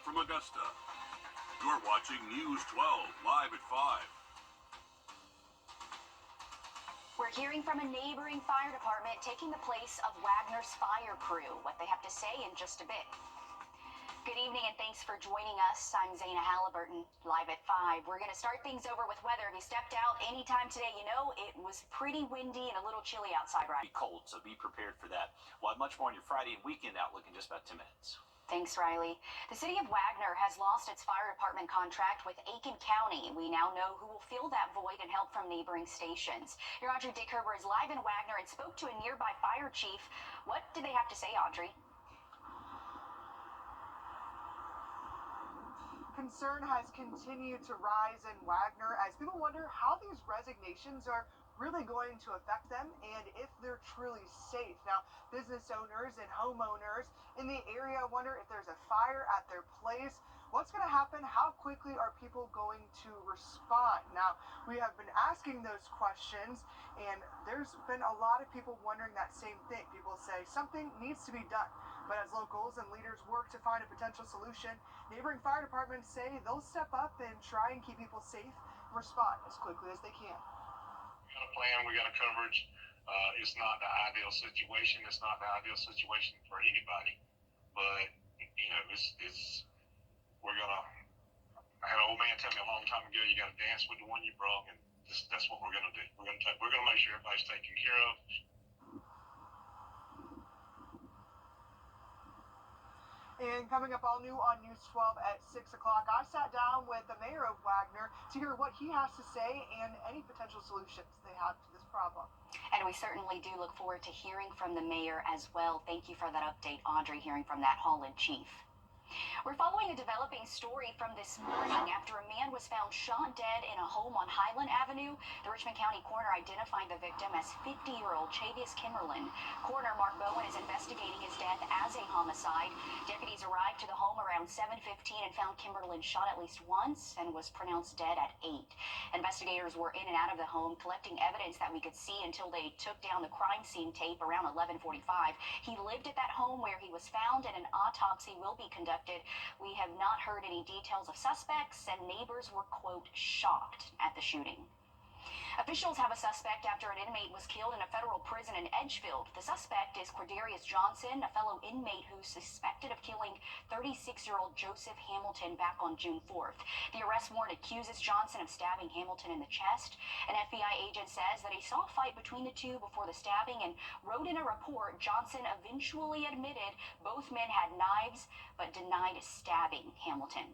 from Augusta. You're watching News 12 live at 5. We're hearing from a neighboring fire department taking the place of Wagner's fire crew. What they have to say in just a bit. Good evening and thanks for joining us. I'm Zana Halliburton, live at 5. We're going to start things over with weather. If you stepped out anytime today, you know it was pretty windy and a little chilly outside, right? Be cold, so be prepared for that. We'll have much more on your Friday and weekend outlook in just about 10 minutes. Thanks, Riley. The city of Wagner has lost its fire department contract with Aiken County. We now know who will fill that void and help from neighboring stations. Your Audrey Dickherber is live in Wagner and spoke to a nearby fire chief. What did they have to say, Audrey? Concern has continued to rise in Wagner as people wonder how these resignations are really going to affect them and if they're truly safe. Now, business owners and homeowners in the area wonder if there's a fire at their place. What's going to happen? How quickly are people going to respond? Now, we have been asking those questions, and there's been a lot of people wondering that same thing. People say something needs to be done. But as locals and leaders work to find a potential solution, neighboring fire departments say they'll step up and try and keep people safe and respond as quickly as they can. We got a plan, we got a coverage. It's not the ideal situation. It's not the ideal situation for anybody. But, you know, we're going to, I had an old man tell me a long time ago, you got to dance with the one you brought, and that's what we're going to do. We're going to make sure everybody's taken care of. And coming up all new on News 12 at 6 o'clock, I sat down with the mayor of Wagner to hear what he has to say and any potential solutions they have to this problem. And we certainly do look forward to hearing from the mayor as well. Thank you for that update, Audrey, hearing from that Holland chief. We're following a developing story from this morning after a man was found shot dead in a home on Highland Avenue. The Richmond County coroner identified the victim as 50-year-old Chavis Kimmerlin. Coroner Mark Bowen is investigating his death as a homicide. Deputies arrived to the home around 7:15 and found Kimmerlin shot at least once and was pronounced dead at 8. Investigators were in and out of the home collecting evidence that we could see until they took down the crime scene tape around 11:45. He lived at that home where he was found, and an autopsy will be conducted. We have not heard any details of suspects, and neighbors were, quote, shocked at the shooting. Officials have a suspect after an inmate was killed in a federal prison in Edgefield. The suspect is Cordarius Johnson, a fellow inmate who's suspected of killing 36-year-old Joseph Hamilton back on June 4th. The arrest warrant accuses Johnson of stabbing Hamilton in the chest. An FBI agent says that he saw a fight between the two before the stabbing and wrote in a report Johnson eventually admitted both men had knives but denied stabbing Hamilton.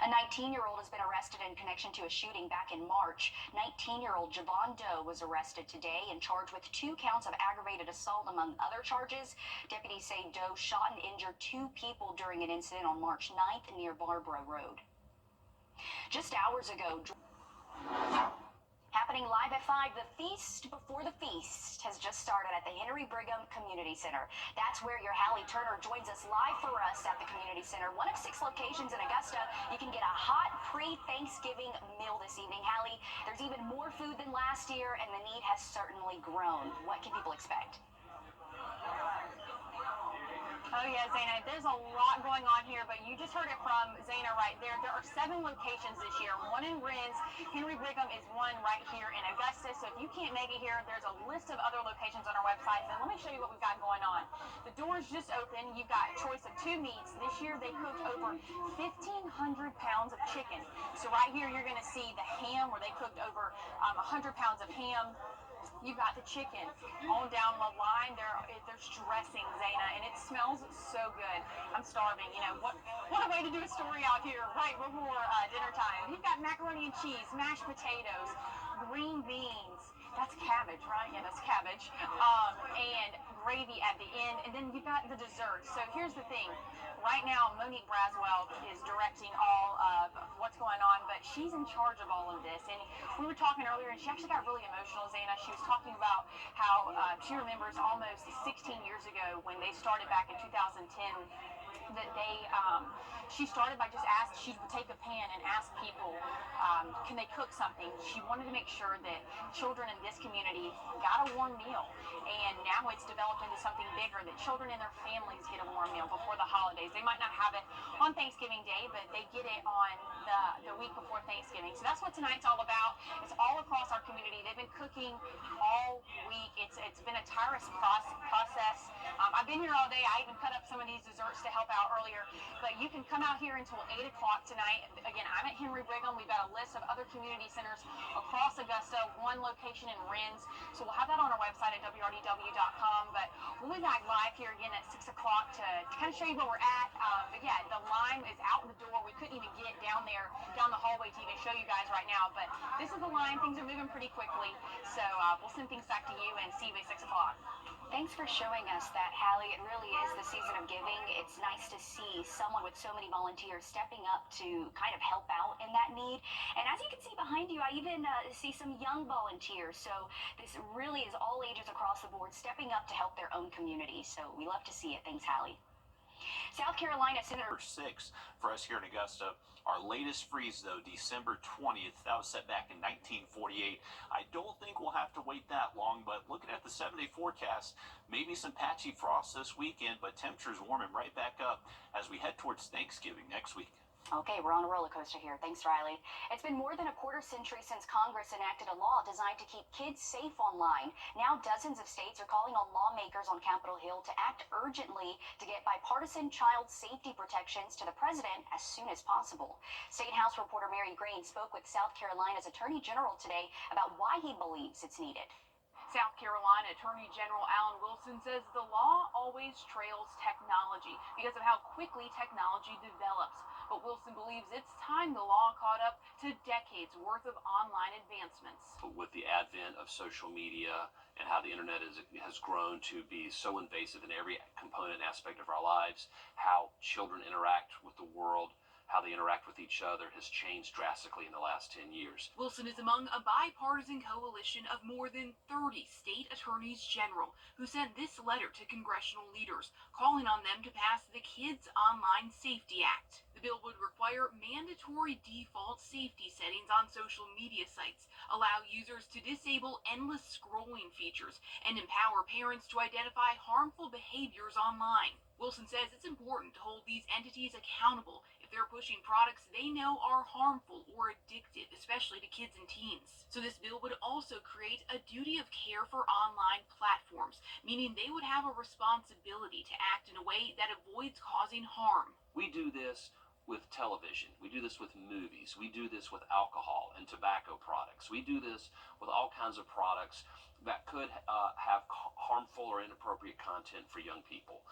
A 19-year-old has been arrested in connection to a shooting back in March. 19-year-old Javon Doe was arrested today and charged with 2 counts of aggravated assault, among other charges. Deputies say Doe shot and injured 2 people during an incident on March 9th near Barbara Road. Just hours ago, happening live at 5, the Feast Before the Feast has just started at the Henry Brigham Community Center. That's where your Hallie Turner joins us live for us at the Community Center. One of 6 locations in Augusta. You can get a hot pre-Thanksgiving meal this evening. Hallie, there's even more food than last year, and the need has certainly grown. What can people expect? Oh yeah, Zana, there's a lot going on here, but you just heard it from Zana right there. There are 7 locations this year, 1 in Rennes. Henry Brigham is one right here in Augusta. So if you can't make it here, there's a list of other locations on our website. And let me show you what we've got going on. The doors just opened. You've got a choice of 2 meats. This year they cooked over 1,500 pounds of chicken. So right here you're going to see the ham, where they cooked over 100 pounds of ham. You've got the chicken. On down the line, there's dressing, Zana, and it smells so good. I'm starving. You know, what a way to do a story out here right before dinner time. You've got macaroni and cheese, mashed potatoes, green beans. That's cabbage, right? Yeah, that's cabbage. And gravy at the end. And then you've got the dessert. So here's the thing. Right now, Monique Braswell is directing all of what's going on, but she's in charge of all of this. And we were talking earlier, and she actually got really emotional, Zana. She was talking about how she remembers almost 16 years ago when they started back in 2010 that she started by just she would take a pan and ask people, can they cook something? She wanted to make sure that children in this community got a warm meal. And now it's developed into something bigger, that children and their families get a warm meal before the holidays. They might not have it on Thanksgiving Day, but they get it on the week before Thanksgiving. So that's what tonight's all about. It's all across our community. They've been cooking all week. It's been a tireless process. I've been here all day. I even cut up some of these desserts to help out earlier. But you can come out here until 8 o'clock tonight. Again, I'm at Henry Brigham. We've got a list of other community centers across Augusta, one location in Rennes. So we'll have that on our website at wrdw.com. But we'll be back live here again at 6 o'clock to kind of show you where we're at. But yeah, the line is out the door. We couldn't even get down the hallway to even show you guys right now. But this is the line. Things are moving pretty quickly. So we'll send things back to you and see you at 6 o'clock. Thanks for showing us that, Hallie. It really is the season of giving. It's nice to see someone with so many volunteers stepping up to kind of help out in that need. And as you can see behind you, I even see some young volunteers. So this really is all ages across the board stepping up to help their own community. So we love to see it. Thanks, Hallie. South Carolina Senator 6 for us here in Augusta. Our latest freeze, though, December 20th. That was set back in 1948. I don't think we'll have to wait that long, but looking at the 7-day forecast, maybe some patchy frost this weekend, but temperatures warming right back up as we head towards Thanksgiving next week. Okay, we're on a roller coaster here. Thanks, Riley. It's been more than a quarter century since Congress enacted a law designed to keep kids safe online. Now dozens of states are calling on lawmakers on Capitol Hill to act urgently to get bipartisan child safety protections to the president as soon as possible. State House reporter Mary Green spoke with South Carolina's Attorney General today about why he believes it's needed. South Carolina Attorney General Alan Wilson says the law always trails technology because of how quickly technology develops. But Wilson believes it's time the law caught up to decades worth of online advancements. With the advent of social media and how the internet has grown to be so invasive in every component aspect of our lives, how children interact with the world, how they interact with each other has changed drastically in the last 10 years. Wilson is among a bipartisan coalition of more than 30 state attorneys general who sent this letter to congressional leaders, calling on them to pass the Kids Online Safety Act. The bill would require mandatory default safety settings on social media sites, allow users to disable endless scrolling features, and empower parents to identify harmful behaviors online. Wilson says it's important to hold these entities accountable if they're pushing products they know are harmful or addictive, especially to kids and teens. So this bill would also create a duty of care for online platforms, meaning they would have a responsibility to act in a way that avoids causing harm. We do this with television. We do this with movies. We do this with alcohol and tobacco products. We do this with all kinds of products that could have harmful or inappropriate content for young people.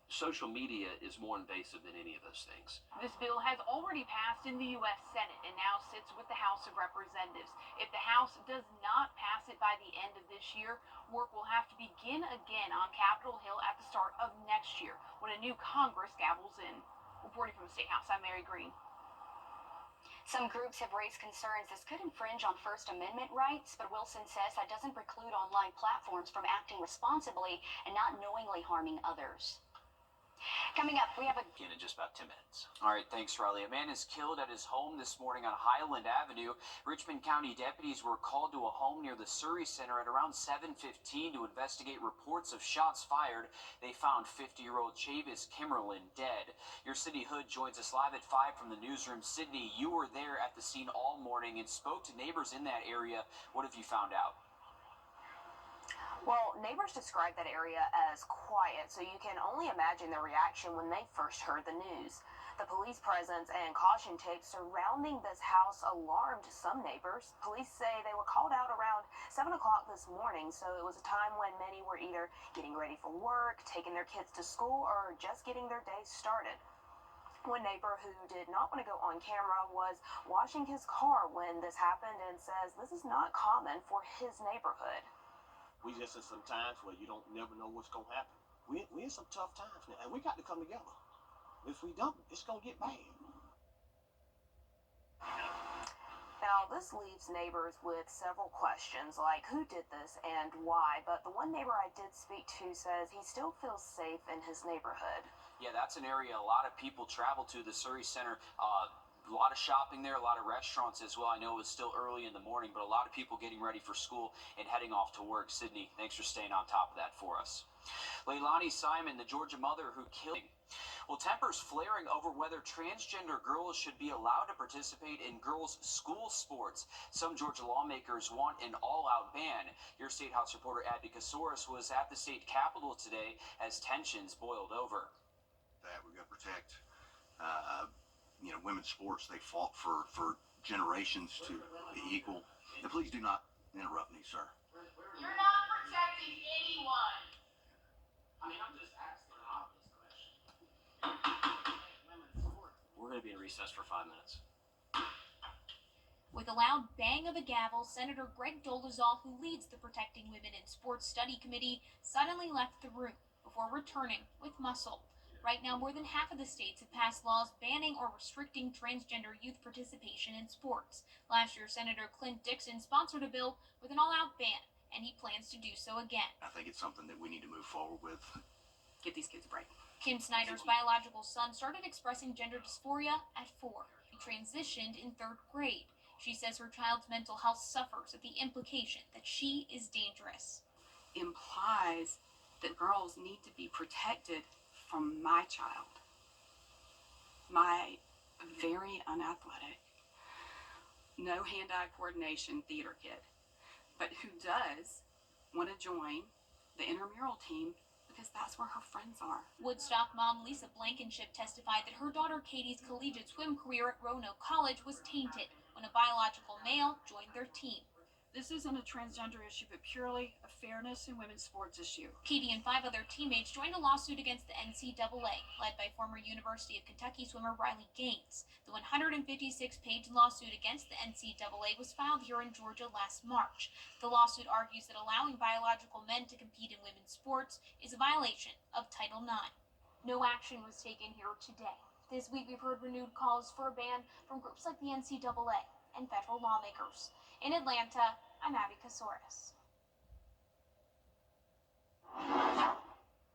Social media is more invasive than any of those things. This bill has already passed in the U.S. Senate and now sits with the House of Representatives. If the House does not pass it by the end of this year, work will have to begin again on Capitol Hill at the start of next year when a new Congress gavels in. Reporting from the State House, I'm Mary Green. Some groups have raised concerns this could infringe on First Amendment rights, but Wilson says that doesn't preclude online platforms from acting responsibly and not knowingly harming others. Coming up, we have in just about 10 minutes. All right, thanks, Riley. A man is killed at his home this morning on Highland Avenue. Richmond County deputies were called to a home near the Surrey Center at around 7:15 to investigate reports of shots fired. They found 50-year-old Chavis Kimmerlin dead. Your Sydney Hood joins us live at 5 from the newsroom. Sydney, you were there at the scene all morning and spoke to neighbors in that area. What have you found out? Well, neighbors described that area as quiet, so you can only imagine their reaction when they first heard the news. The police presence and caution tape surrounding this house alarmed some neighbors. Police say they were called out around 7 o'clock this morning, so it was a time when many were either getting ready for work, taking their kids to school, or just getting their day started. One neighbor who did not want to go on camera was washing his car when this happened and says this is not common for his neighborhood. We just in some times where you don't never know what's going to happen. We in some tough times now, and we got to come together. If we don't, it's going to get bad. Now, this leaves neighbors with several questions, like who did this and why, but the one neighbor I did speak to says he still feels safe in his neighborhood. Yeah, that's an area a lot of people travel to, the Surrey Center. A lot of shopping there, a lot of restaurants as well. I know it was still early in the morning, but a lot of people getting ready for school and heading off to work. Sydney, thanks for staying on top of that for us. Leilani Simon, the Georgia mother who killed. Well, tempers flaring over whether transgender girls should be allowed to participate in girls' school sports. Some Georgia lawmakers want an all-out ban. Your State House reporter Abby Kasoris was at the state capitol today as tensions boiled over. That we've got to protect, women's sports. They fought for generations to be equal. And please do not interrupt me, sir. You're not protecting anyone. I mean, I'm just asking an obvious question. We're going to be in recess for 5 minutes. With a loud bang of a gavel, Senator Greg Dolezal, who leads the Protecting Women in Sports Study Committee, suddenly left the room before returning with muscle. Right now, more than half of the states have passed laws banning or restricting transgender youth participation in sports. Last year, Senator Clint Dixon sponsored a bill with an all-out ban, and he plans to do so again. I think it's something that we need to move forward with. Give these kids a break. Kim Snyder's biological son started expressing gender dysphoria at 4. He transitioned in 3rd grade. She says her child's mental health suffers at the implication that she is dangerous. Implies that girls need to be protected from my child, my very unathletic, no hand-eye coordination theater kid, but who does want to join the intramural team because that's where her friends are. Woodstock mom Lisa Blankenship testified that her daughter Katie's collegiate swim career at Roanoke College was tainted when a biological male joined their team. This isn't a transgender issue, but purely a fairness in women's sports issue. Katie and 5 other teammates joined a lawsuit against the NCAA, led by former University of Kentucky swimmer Riley Gaines. The 156-page lawsuit against the NCAA was filed here in Georgia last March. The lawsuit argues that allowing biological men to compete in women's sports is a violation of Title IX. No action was taken here today. This week we've heard renewed calls for a ban from groups like the NCAA and federal lawmakers. In Atlanta, I'm Abby Kasoris.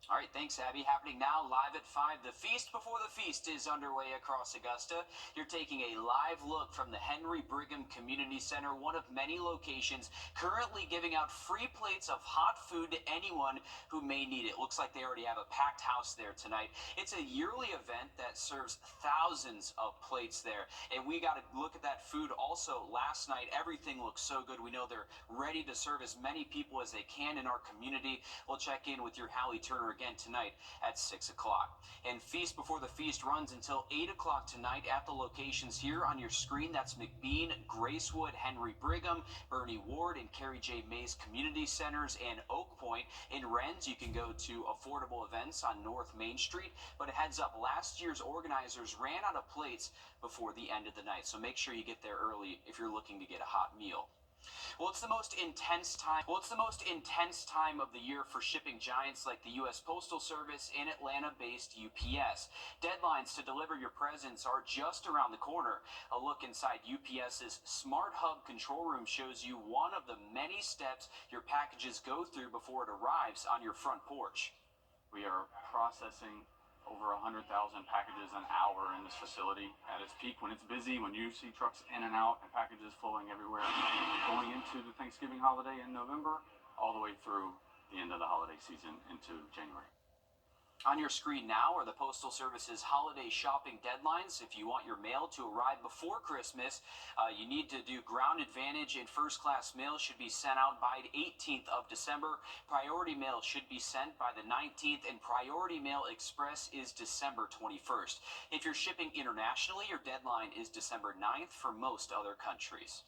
All right, thanks, Abby. Happening now live at 5. The Feast Before the Feast is underway across Augusta. You're taking a live look from the Henry Brigham Community Center, one of many locations currently giving out free plates of hot food to anyone who may need it. Looks like they already have a packed house there tonight. It's a yearly event that serves thousands of plates there. And we got to look at that food also. Last night, everything looks so good. We know they're ready to serve as many people as they can in our community. We'll check in with your Hallie Turner again tonight at 6 o'clock. And Feast Before the Feast runs until 8 o'clock tonight at the locations here on your screen. That's McBean, Gracewood, Henry Brigham, Bernie Ward, and Carrie J. Mays Community Centers, and Oak Point. In Rennes, you can go to affordable events on North Main Street. But a heads up, last year's organizers ran out of plates before the end of the night, so make sure you get there early if you're looking to get a hot meal. Well, it's the most intense time of the year for shipping giants like the U.S. Postal Service and Atlanta-based UPS. Deadlines to deliver your presents are just around the corner. A look inside UPS's Smart Hub control room shows you one of the many steps your packages go through before it arrives on your front porch. We are processing over 100,000 packages an hour in this facility at its peak when it's busy, when you see trucks in and out and packages flowing everywhere, going into the Thanksgiving holiday in November, all the way through the end of the holiday season into January. On your screen now are the Postal Service's holiday shopping deadlines. If you want your mail to arrive before Christmas, you need to do Ground Advantage, and first-class mail should be sent out by the 18th of December. Priority mail should be sent by the 19th, and Priority Mail Express is December 21st. If you're shipping internationally, your deadline is December 9th for most other countries.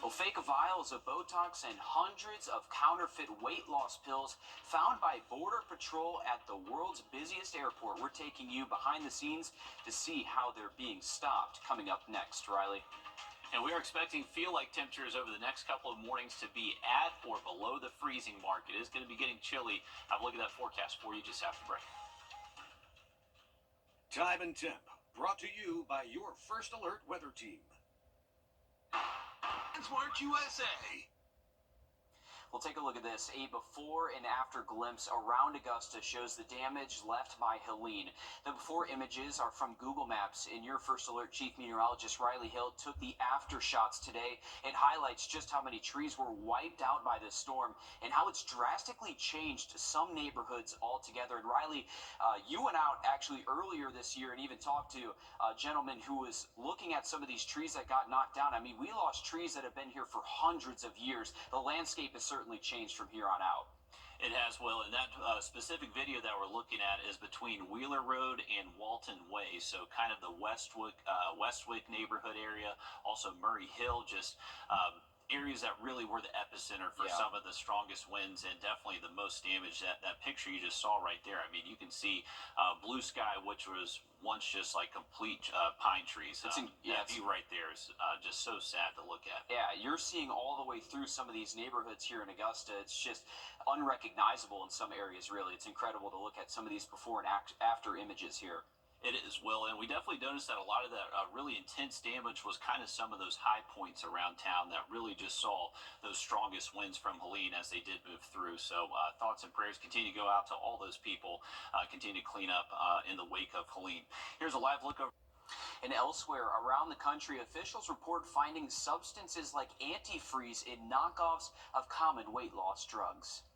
Well, fake vials of Botox and hundreds of counterfeit weight loss pills found by Border Patrol at the world's busiest airport. We're taking you behind the scenes to see how they're being stopped. Coming up next, Riley. And we are expecting feel-like temperatures over the next couple of mornings to be at or below the freezing mark. It is going to be getting chilly. Have a look at that forecast for you just after break. Time and Temp, brought to you by your First Alert Weather Team. Smart USA. We'll take a look at this. A before and after glimpse around Augusta shows the damage left by Helene. The before images are from Google Maps, and your First Alert Chief Meteorologist Riley Hill took the after shots today. It highlights just how many trees were wiped out by this storm and how it's drastically changed some neighborhoods altogether. And Riley, you went out actually earlier this year and even talked to a gentleman who was looking at some of these trees that got knocked down. I mean, we lost trees that have been here for hundreds of years. The landscape has certainly changed from here on out. It has, Will, and that specific video that we're looking at is between Wheeler Road and Walton Way, so kind of the Westwick neighborhood area, also Murray Hill, just areas that really were the epicenter for some of the strongest winds and definitely the most damage. That picture you just saw right there, I mean, you can see blue sky, which was once just like complete pine trees. That view right there is just so sad to look at. Yeah, you're seeing all the way through some of these neighborhoods here in Augusta. It's just unrecognizable in some areas, really. It's incredible to look at some of these before and after images here. It is, Will, and we definitely noticed that a lot of that really intense damage was kind of some of those high points around town that really just saw those strongest winds from Helene as they did move through. So thoughts and prayers continue to go out to all those people, continue to clean up in the wake of Helene. Here's a live look over. And elsewhere around the country, officials report finding substances like antifreeze in knockoffs of common weight loss drugs.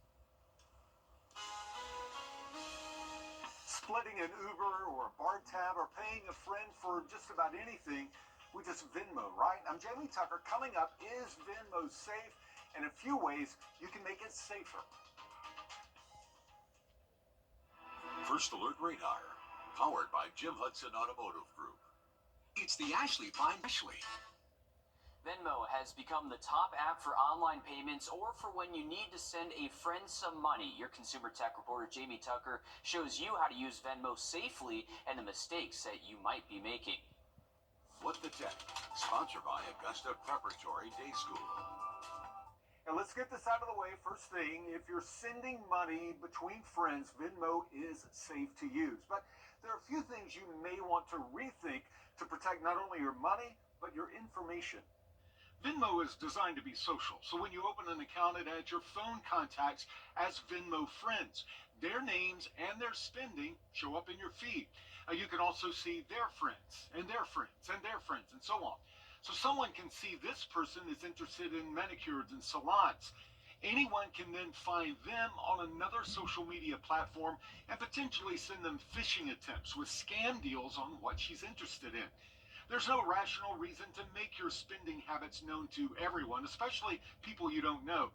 Splitting an Uber or a bar tab or paying a friend for just about anything, we just Venmo, right? I'm Jamie Tucker. Coming up, is Venmo safe? And a few ways you can make it safer. First Alert Radar, powered by Jim Hudson Automotive Group. It's the Ashley Fine Ashley. Venmo has become the top app for online payments or for when you need to send a friend some money. Your consumer tech reporter Jamie Tucker shows you how to use Venmo safely and the mistakes that you might be making. What the Tech, sponsored by Augusta Preparatory Day School. And let's get this out of the way. First thing, if you're sending money between friends, Venmo is safe to use. But there are a few things you may want to rethink to protect not only your money, but your information. Venmo is designed to be social, so when you open an account, it adds your phone contacts as Venmo friends. Their names and their spending show up in your feed. You can also see their friends, and their friends, and their friends, and so on. So someone can see this person is interested in manicures and salons. Anyone can then find them on another social media platform and potentially send them phishing attempts with scam deals on what she's interested in. There's no rational reason to make your spending habits known to everyone, especially people you don't know.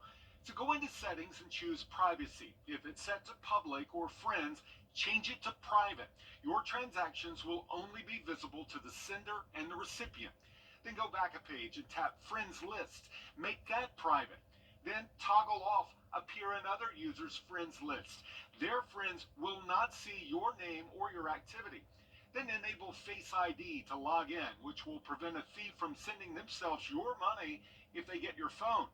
So go into settings and choose privacy. If it's set to public or friends, change it to private. Your transactions will only be visible to the sender and the recipient. Then go back a page and tap Friends List. Make that private. Then toggle off Appear in other users' friends list. Their friends will not see your name or your activity. Then enable Face ID to log in, which will prevent a thief from sending themselves your money if they get your phone.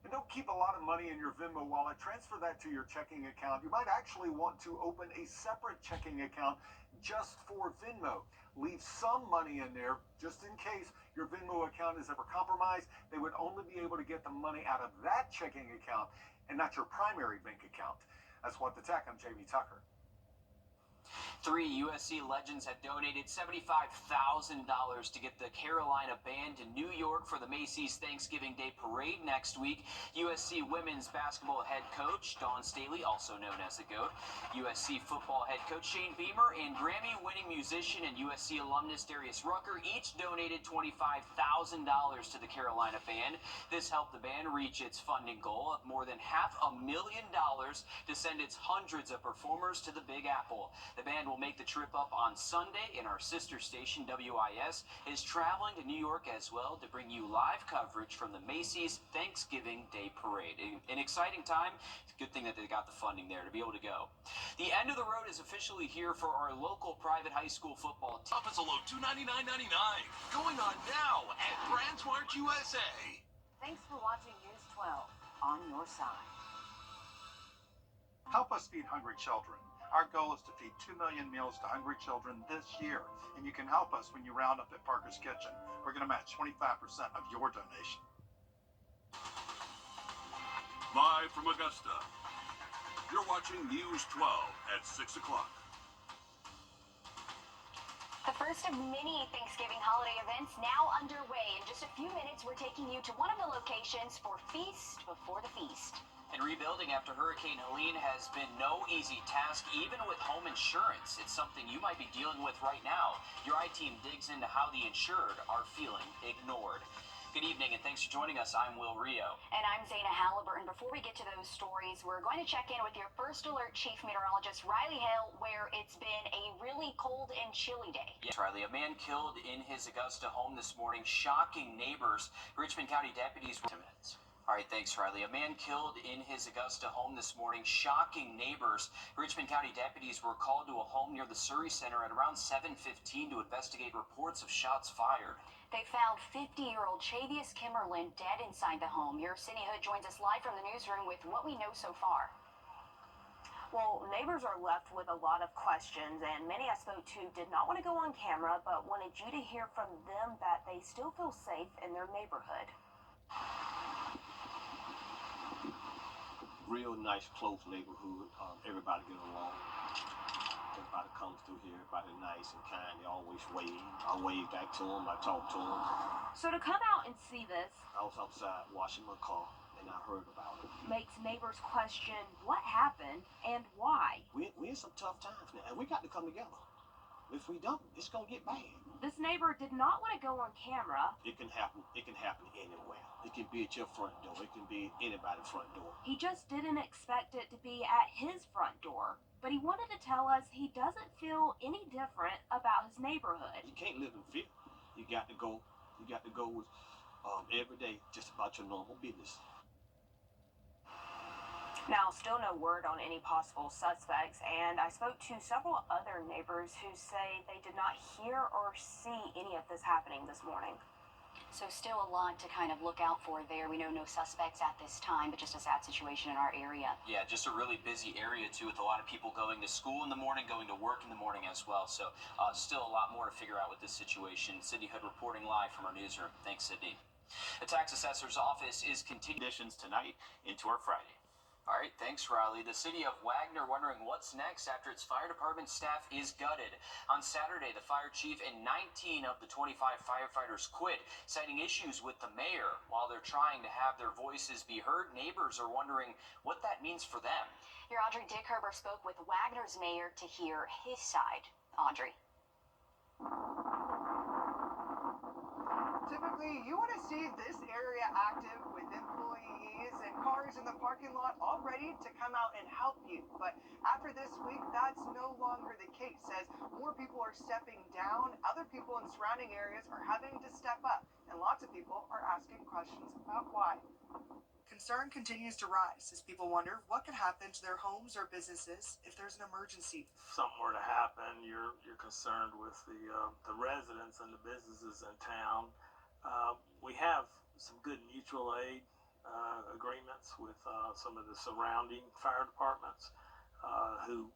And don't keep a lot of money in your Venmo wallet. Transfer that to your checking account. You might actually want to open a separate checking account just for Venmo. Leave some money in there just in case your Venmo account is ever compromised. They would only be able to get the money out of that checking account and not your primary bank account. That's What the Tech. I'm Jamie Tucker. 3 USC legends have donated $75,000 to get the Carolina Band to New York for the Macy's Thanksgiving Day Parade next week. USC women's basketball head coach Dawn Staley, also known as the GOAT, USC football head coach Shane Beamer, and Grammy-winning musician and USC alumnus Darius Rucker each donated $25,000 to the Carolina Band. This helped the band reach its funding goal of more than $500,000 to send its hundreds of performers to the Big Apple. The band will make the trip up on Sunday, and our sister station, WIS, is traveling to New York as well to bring you live coverage from the Macy's Thanksgiving Day Parade. An exciting time. It's a good thing that they got the funding there to be able to go. The end of the road is officially here for our local private high school football team. Up as a low $299.99. Going on now at BrandSmart USA. Thanks for watching News 12 on your side. Help us feed hungry children. Our goal is to feed 2 million meals to hungry children this year, and you can help us when you round up at Parker's Kitchen. We're going to match 25% of your donation. Live from Augusta, you're watching News 12 at 6 o'clock. The first of many Thanksgiving holiday events now underway. In just a few minutes, we're taking you to one of the locations for Feast Before the Feast. And rebuilding after Hurricane Helene has been no easy task, even with home insurance. It's something you might be dealing with right now. Your I-Team digs into how the insured are feeling ignored. Good evening, and thanks for joining us. I'm Will Rio. And I'm Zaina Halliburton. Before we get to those stories, we're going to check in with your First Alert Chief Meteorologist, Riley Hale, where it's been a really cold and chilly day. Yes, Riley, a man killed in his Augusta home this morning, shocking neighbors. Richmond County deputies were 10 minutes. All right, thanks, Riley. A man killed in his Augusta home this morning, shocking neighbors. Richmond County deputies were called to a home near the Surrey Center at around 7:15 to investigate reports of shots fired. They found 50-year-old Chavius Kimmerlin dead inside the home. Your Cindy Hood joins us live from the newsroom with what we know so far. Well, neighbors are left with a lot of questions, and many I spoke to did not want to go on camera, but wanted you to hear from them that they still feel safe in their neighborhood. Real nice, close neighborhood. Everybody get along. Everybody comes through here. Everybody nice and kind. They always wave. I wave back to them. I talk to them. So to come out and see this I was outside washing my car, and I heard about it. makes neighbors question what happened and why. We're in some tough times now, and we got to come together. If we don't, it's gonna get bad. This neighbor did not want to go on camera. It can happen. It can happen anywhere. It can be at your front door. It can be anybody's front door. He just didn't expect it to be at his front door. But he wanted to tell us he doesn't feel any different about his neighborhood. You can't live in fear. You got to go. You got to go with every day just about your normal business. Now, still no word on any possible suspects, and I spoke to several other neighbors who say they did not hear or see any of this happening this morning. So still a lot to kind of look out for there. We know no suspects at this time, but just a sad situation in our area. Yeah, just a really busy area, too, with a lot of people going to school in the morning, going to work in the morning as well. So still a lot more to figure out with this situation. Cindy Hood reporting live from our newsroom. Thanks, Sydney. The tax assessor's office is continuing conditions tonight into our Friday. All right, thanks, Riley. The city of Wagner wondering what's next after its fire department staff is gutted. On Saturday, the fire chief and 19 of the 25 firefighters quit, citing issues with the mayor. While they're trying to have their voices be heard, neighbors are wondering what that means for them. Your Audrey Dickherber spoke with Wagner's mayor to hear his side. Audrey. Typically, you want to see this area active with employees and cars in the parking lot all ready to come out and help you. But after this week, that's no longer the case, as more people are stepping down. Other people in surrounding areas are having to step up, and lots of people are asking questions about why. Concern continues to rise as people wonder what could happen to their homes or businesses if there's an emergency. If something were to happen, you're concerned with the residents and the businesses in town. We have some good mutual aid agreements with some of the surrounding fire departments who,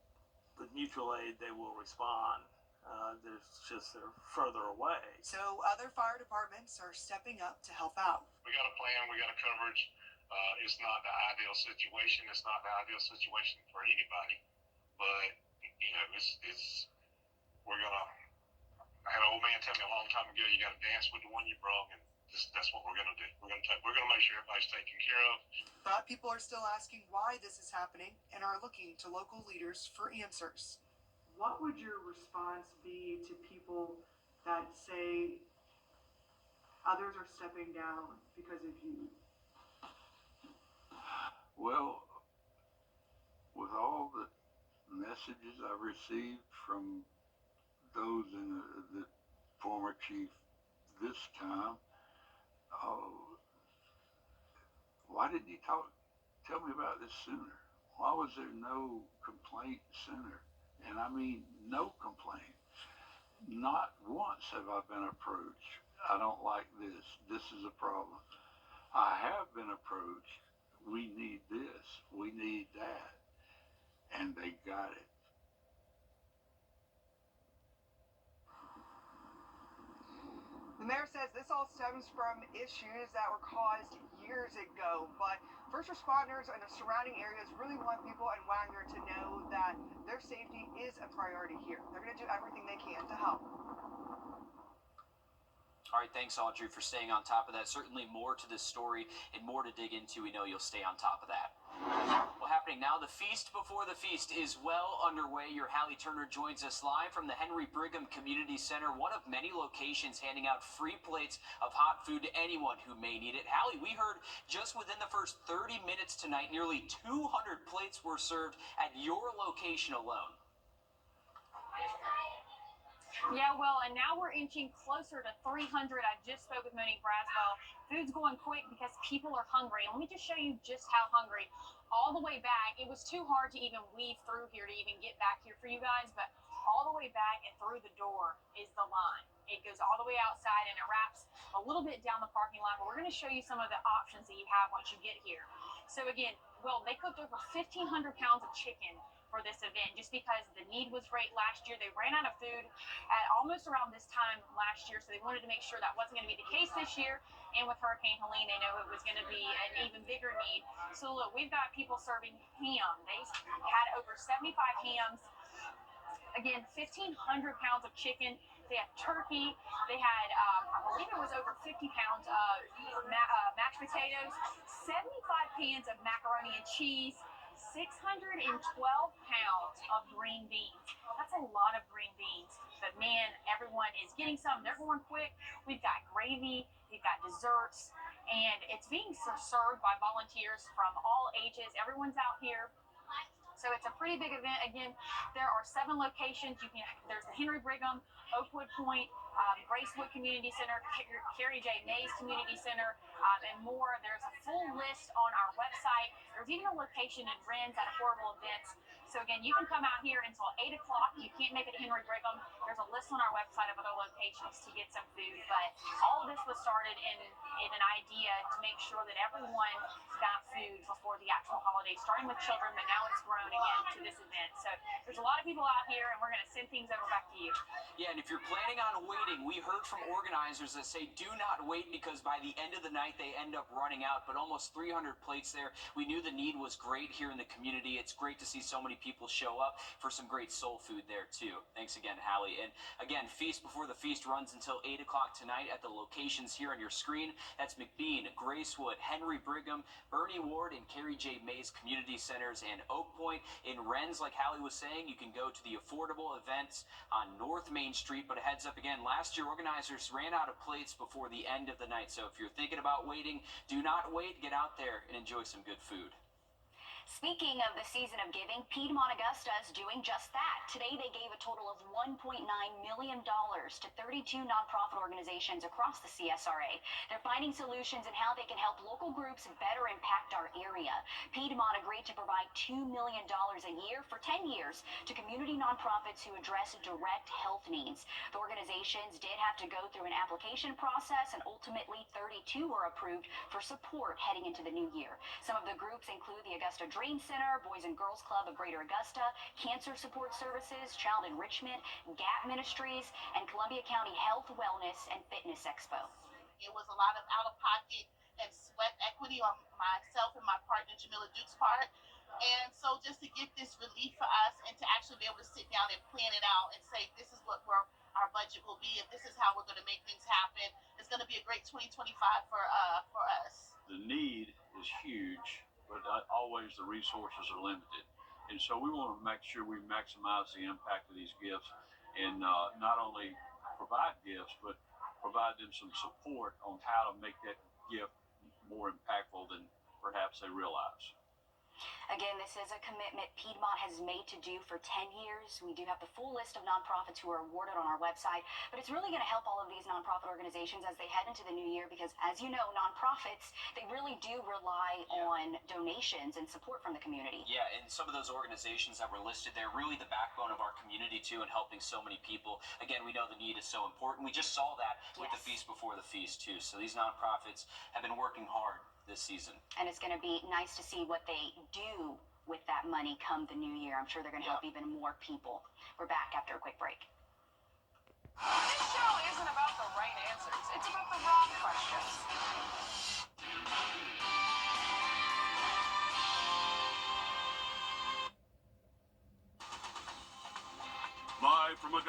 with mutual aid, they will respond. There's just they're further away. So other fire departments are stepping up to help out. We got a plan. We got a coverage. It's not the ideal situation. It's not the ideal situation for anybody. But it's we're gonna. I had an old man tell me a long time ago, you got to dance with the one you brung, and that's what we're gonna do. We're gonna make sure everybody's taken care of. But people are still asking why this is happening and are looking to local leaders for answers. What would your response be to people that say others are stepping down because of you? Well, with all the messages I've received from those in the former chief this time, why didn't he tell me about this sooner? Why was there no complaint sooner? And I mean no complaint. Not once have I been approached. I don't like this. This is a problem. I have been approached. We need this. We need that. And they got it. The mayor says this all stems from issues that were caused years ago, but first responders and the surrounding areas really want people in Wagner to know that their safety is a priority here. They're going to do everything they can to help. All right, thanks, Audrey, for staying on top of that. Certainly more to this story and more to dig into. We know you'll stay on top of that. Well, happening now, the Feast Before the Feast is well underway. Your Hallie Turner joins us live from the Henry Brigham Community Center, one of many locations handing out free plates of hot food to anyone who may need it. Hallie, we heard just within the first 30 minutes tonight, nearly 200 plates were served at your location alone. Yeah, well, and now we're inching closer to 300. I just spoke with Monique Braswell. Food's going quick because people are hungry. Let me just show you just how hungry. All the way back, it was too hard to even weave through here to even get back here for you guys, but all the way back and through the door is the line. It goes all the way outside and it wraps a little bit down the parking lot, but we're going to show you some of the options that you have once you get here. So again, well, they cooked over 1,500 pounds of chicken for this event just because the need was great last year. They ran out of food at almost around this time last year, so they wanted to make sure that wasn't going to be the case this year. And with Hurricane Helene, they know it was going to be an even bigger need. So look, we've got people serving ham. They had over 75 hams. Again, 1,500 pounds of chicken. They had turkey. They had, I believe it was over 50 pounds of mashed potatoes, 75 cans of macaroni and cheese, 612 pounds of green beans. That's a lot of green beans. But man, everyone is getting some. They're going quick. We've got gravy. We've got desserts. And it's being served by volunteers from all ages. Everyone's out here. So it's a pretty big event. Again, there are 7 locations. There's the Henry Brigham, Oakwood Point, Gracewood Community Center, Carrie J. Mays Community Center, and more. There's a full list on our website. There's even a location in Rennes at Affordable Events. So again, you can come out here until 8 o'clock. You can't make it to Henry Brigham. There's a list on our website of other locations to get some food. But all of this was started in an idea to make sure that everyone got food before the actual holiday, starting with children, but now it's grown again to this event. So there's a lot of people out here, and we're going to send things over back to you. Yeah, and if you're planning on waiting, we heard from organizers that say do not wait because by the end of the night they end up running out, but almost 300 plates there. We knew the need was great here in the community. It's great to see so many people show up for some great soul food there too. Thanks again, Hallie. And again, Feast Before the Feast runs until 8 o'clock tonight at the locations here on your screen. That's McBean, Gracewood, Henry Brigham, Bernie Ward, and Carrie J. Mays Community Centers, and Oak Point. In Rennes, like Hallie was saying, you can go to the affordable events on North Main Street. But a heads up again, last year organizers ran out of plates before the end of the night. So if you're thinking about waiting, do not wait. Get out there and enjoy some good food. Speaking of the season of giving, Piedmont Augusta is doing just that. Today they gave a total of $1.9 million to 32 nonprofit organizations across the CSRA. They're finding solutions in how they can help local groups better impact our area. Piedmont agreed to provide $2 million a year for 10 years to community nonprofits who address direct health needs. The organizations did have to go through an application process, and ultimately 32 were approved for support heading into the new year. Some of the groups include the Augusta Dream Center, Boys and Girls Club of Greater Augusta, Cancer Support Services, Child Enrichment, GAP Ministries, and Columbia County Health, Wellness, and Fitness Expo. It was a lot of out-of-pocket and sweat equity on myself and my partner Jamila Duke's part. And so just to get this relief for us and to actually be able to sit down and plan it out and say, this is what our budget will be, and this is how we're going to make things happen. It's going to be a great 2025 for us. The need is huge, but always the resources are limited. And so we want to make sure we maximize the impact of these gifts and not only provide gifts, but provide them some support on how to make that gift more impactful than perhaps they realize. Again, this is a commitment Piedmont has made to do for 10 years. We do have the full list of nonprofits who are awarded on our website, but it's really going to help all of these nonprofit organizations as they head into the new year because, as you know, nonprofits, they really do rely on donations and support from the community. Yeah, and some of those organizations that were listed there, really the backbone of our community, too, and helping so many people. Again, we know the need is so important. We just saw that with the Feast Before the Feast, too. So these nonprofits have been working hard this season. And it's going to be nice to see what they do with that money come the new year. I'm sure they're going to help even more people. We're back after a quick break. This show isn't about the right answers. It's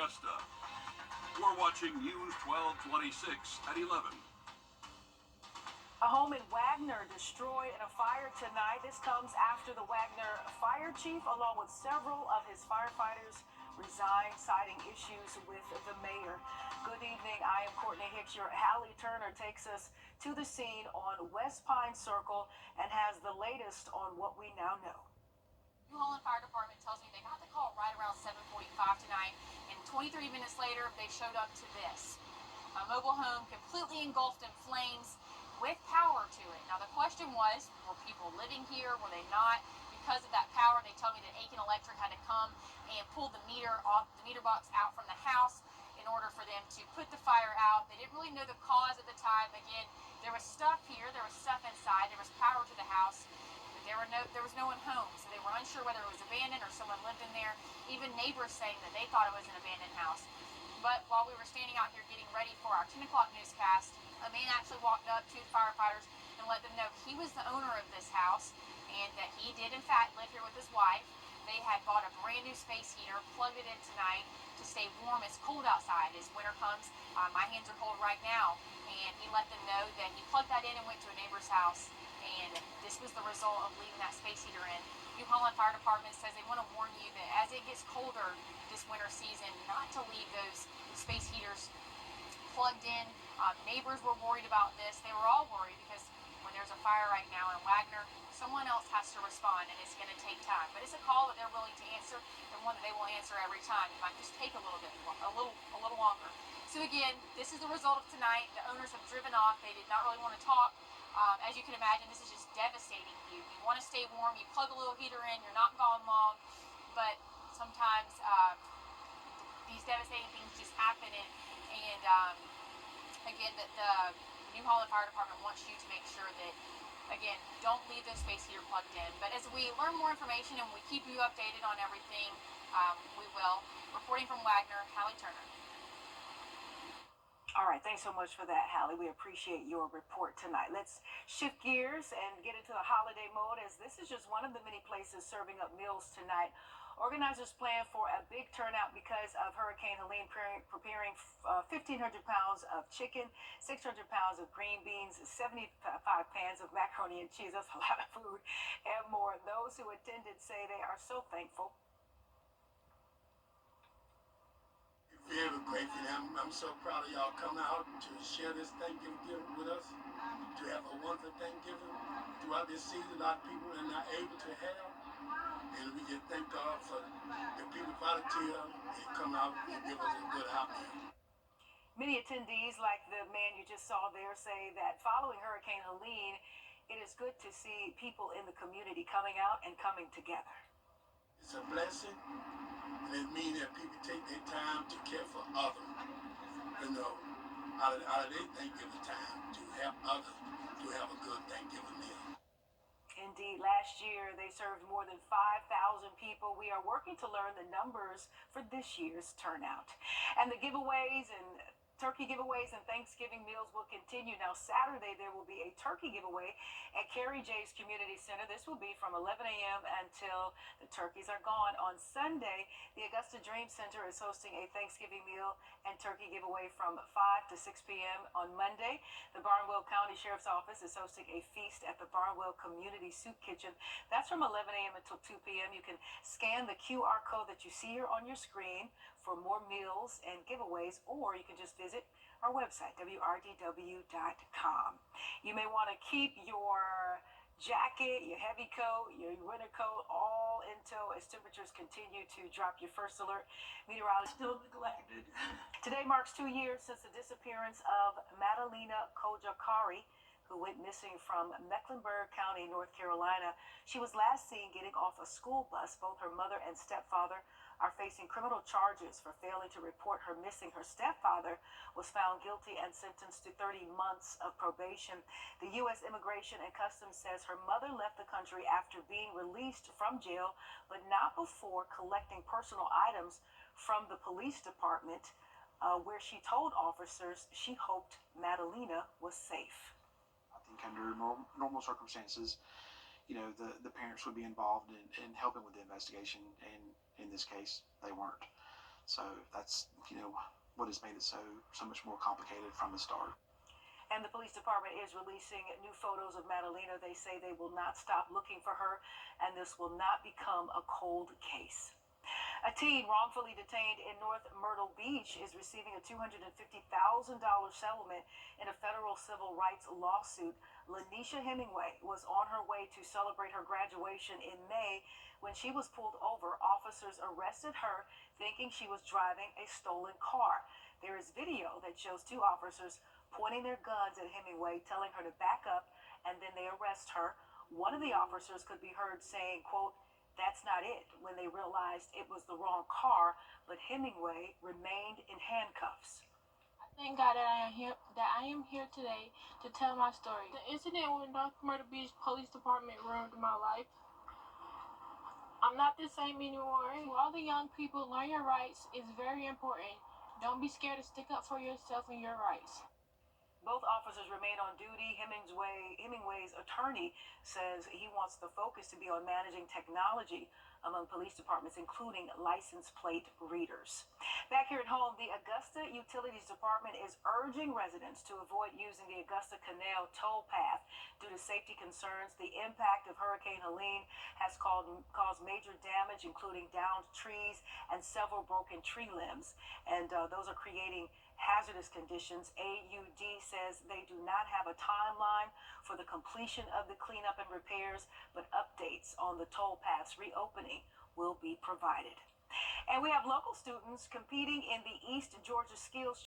Augusta. You're watching News 1226 at 11. A home in Wagner destroyed in a fire tonight. This comes after the Wagner fire chief, along with several of his firefighters, resigned, citing issues with the mayor. Good evening. I am Courtney Hicks. Your Hallie Turner takes us to the scene on West Pine Circle and has the latest on what we now know. New Holland Fire Department tells me they got the call right around 7:45 tonight, and 23 minutes later, they showed up to this. A mobile home completely engulfed in flames with power to it. Now, the question was, were people living here? Were they not? Because of that power, they tell me that Aiken Electric had to come and pull the meter box out from the house in order for them to put the fire out. They didn't really know the cause at the time. Again, there was stuff here. There was stuff inside. There was power to the house. But there was no one home, so they were unsure whether it was abandoned or someone lived in there. Even neighbors saying that they thought it was an abandoned house. But while we were standing out here getting ready for our 10 o'clock newscast, a man actually walked up to the firefighters and let them know he was the owner of this house and that he did in fact live here with his wife. They had bought a brand new space heater, plugged it in tonight to stay warm. It's cold outside as winter comes. My hands are cold right now. And he let them know that he plugged that in and went to a neighbor's house. And this was the result of leaving that space heater in. New Holland Fire Department says they want to warn you that as it gets colder this winter season, not to leave those space heaters plugged in. Neighbors were worried about this. They were all worried because when there's a fire right now in Wagner, someone else has to respond, and it's going to take time. But it's a call that they're willing to answer, and one that they will answer every time. It might just take a little longer. So again, this is the result of tonight. The owners have driven off. They did not really want to talk. As you can imagine, this is just devastating you. You want to stay warm. You plug a little heater in. You're not gone long. But sometimes these devastating things just happen, and again, the New Holland Fire Department wants you to make sure that, again, don't leave those space heater plugged in. But as we learn more information and we keep you updated on everything, we will. Reporting from Wagner, Hallie Turner. All right, thanks so much for that, Hallie. We appreciate your report tonight. Let's shift gears and get into the holiday mode, as this is just one of the many places serving up meals tonight. Organizers plan for a big turnout because of Hurricane Helene, preparing 1,500 pounds of chicken, 600 pounds of green beans, 75 pans of macaroni and cheese. That's a lot of food, and more. Those who attended say they are so thankful. Very grateful. I'm so proud of y'all coming out to share this Thanksgiving with us, to have a wonderful Thanksgiving. Throughout this season, a lot of people are not able to have, and we just thank God for the people volunteer and come out and give us a good outcome. Many attendees, like the man you just saw there, say that following Hurricane Helene, it is good to see people in the community coming out and coming together. It's a blessing, and it means that people take their time to care for others. You know, out of their Thanksgiving time, to help others to have a good Thanksgiving meal. Indeed, last year they served more than 5,000 people. We are working to learn the numbers for this year's turnout. And the giveaways and turkey giveaways and Thanksgiving meals will continue. Now, Saturday, there will be a turkey giveaway at Carrie J's Community Center. This will be from 11 a.m. until the turkeys are gone. On Sunday, the Augusta Dream Center is hosting a Thanksgiving meal and turkey giveaway from 5 to 6 p.m. On Monday, the Barnwell County Sheriff's Office is hosting a feast at the Barnwell Community Soup Kitchen. That's from 11 a.m. until 2 p.m. You can scan the QR code that you see here on your screen for more meals and giveaways, or you can just visit our website, wrdw.com. You may want to keep your jacket, your heavy coat, your winter coat all in tow as temperatures continue to drop. Your first alert meteorologist still neglected. Today marks 2 years since the disappearance of Madalena Kojakari, who went missing from Mecklenburg County, North Carolina. She was last seen getting off a school bus. Both her mother and stepfather are facing criminal charges for failing to report her missing. Her stepfather was found guilty and sentenced to 30 months of probation. The U.S. Immigration and Customs says her mother left the country after being released from jail, but not before collecting personal items from the police department, where she told officers she hoped Madalena was safe. I think under normal circumstances, you know, the parents would be involved in helping with the investigation, and in this case, they weren't. So that's, what has made it so much more complicated from the start. And the police department is releasing new photos of Madalena. They say they will not stop looking for her, and this will not become a cold case. A teen wrongfully detained in North Myrtle Beach is receiving a $250,000 settlement in a federal civil rights lawsuit. Lanisha Hemingway was on her way to celebrate her graduation in May when she was pulled over. Officers arrested her thinking she was driving a stolen car. There is video that shows two officers pointing their guns at Hemingway, telling her to back up, and then they arrest her. One of the officers could be heard saying, quote, "That's not it," when they realized it was the wrong car, but Hemingway remained in handcuffs. I thank God that I am here today to tell my story. The incident with North Myrtle Beach Police Department ruined my life. I'm not the same anymore. To all the young people, learn your rights is very important. Don't be scared to stick up for yourself and your rights. Both officers remain on duty. Hemingway's attorney says he wants the focus to be on managing technology among police departments, including license plate readers. Back here at home, the Augusta Utilities Department is urging residents to avoid using the Augusta Canal toll path due to safety concerns. The impact of Hurricane Helene has caused major damage, including downed trees and several broken tree limbs, and those are creating hazardous conditions. AUD says they do not have a timeline for the completion of the cleanup and repairs, but updates on the toll path's reopening will be provided. And we have local students competing in the East Georgia Skills